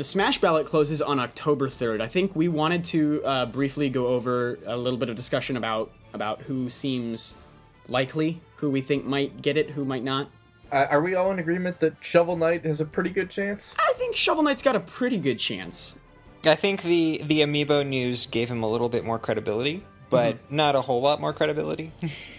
The Smash Ballot closes on October 3rd. I think we wanted to briefly go over a little bit of discussion about who seems likely, who we think might get it, who might not. Are we all in agreement that Shovel Knight has a pretty good chance? I think Shovel Knight's got a pretty good chance. I think the Amiibo news gave him a little bit more credibility, but not a whole lot more credibility.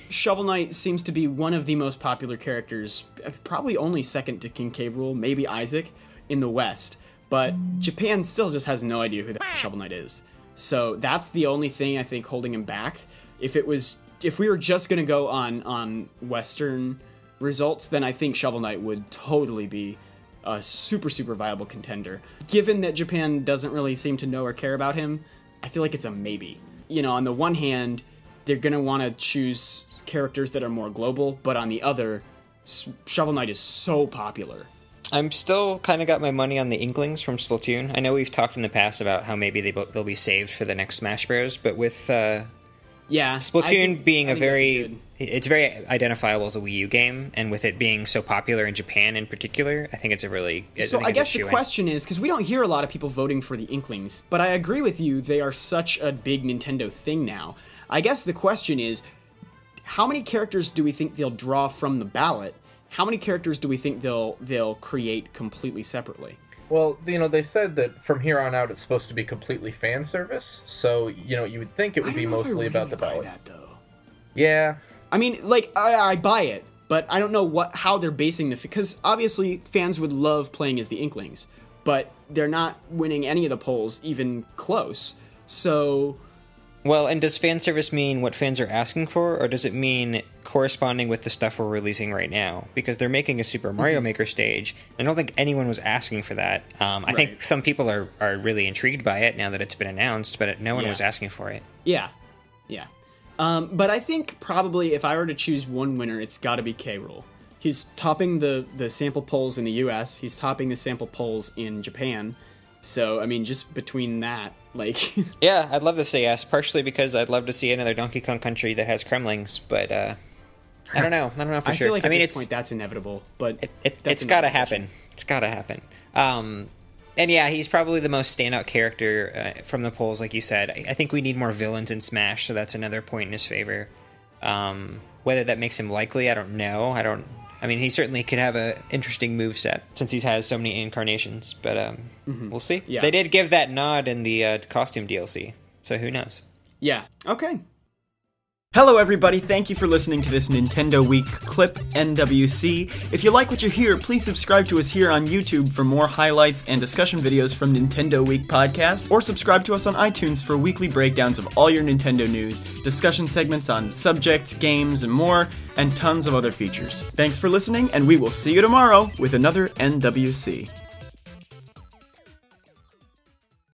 Shovel Knight seems to be one of the most popular characters, probably only second to King K. Rool, maybe Isaac, in the West. But Japan still just has no idea who the Shovel Knight is. So that's the only thing I think holding him back. If we were just going to go on Western results, then I think Shovel Knight would totally be a super, super viable contender. Given that Japan doesn't really seem to know or care about him, I feel like it's a maybe. You know, on the one hand, they're going to want to choose characters that are more global, but on the other, Shovel Knight is so popular. I'm still kind of got my money on the Inklings from Splatoon. I know we've talked in the past about how maybe they'll be saved for the next Smash Bros, but with Splatoon being it's very identifiable as a Wii U game, and with it being so popular in Japan in particular, I think it's a really... I guess the question is, because we don't hear a lot of people voting for the Inklings, but I agree with you, they are such a big Nintendo thing now. I guess the question is, how many characters do we think they'll draw from the ballot? How many characters do we think they'll create completely separately? Well, you know, they said that from here on out it's supposed to be completely fan service, so, you know, you would think it would be mostly about the ballot. That, though. Yeah. I mean, like, I buy it, but I don't know how they're basing the... Because, obviously, fans would love playing as the Inklings, but they're not winning any of the polls even close, so... Well, and does fan service mean what fans are asking for, or does it mean corresponding with the stuff we're releasing right now? Because they're making a Super Mario Maker stage, and I don't think anyone was asking for that. I think some people are really intrigued by it now that it's been announced, but no one was asking for it. Yeah. But I think probably if I were to choose one winner, it's got to be K. Rool. He's topping the sample polls in the US, he's topping the sample polls in Japan, so, I mean, just between that, like... Yeah, I'd love to say yes, partially because I'd love to see another Donkey Kong Country that has Kremlings, but I don't know for sure. I feel like at this point that's inevitable, but... It's gotta happen. It's gotta happen. And yeah, he's probably the most standout character from the polls, like you said. I think we need more villains in Smash, so that's another point in his favor. Whether that makes him likely, I don't know. I mean, he certainly could have an interesting moveset since he has so many incarnations, but we'll see. Yeah. They did give that nod in the costume DLC, so who knows? Yeah, okay. Hello everybody, thank you for listening to this Nintendo Week clip, NWC. If you like what you hear, please subscribe to us here on YouTube for more highlights and discussion videos from Nintendo Week podcast, or subscribe to us on iTunes for weekly breakdowns of all your Nintendo news, discussion segments on subjects, games, and more, and tons of other features. Thanks for listening, and we will see you tomorrow with another NWC.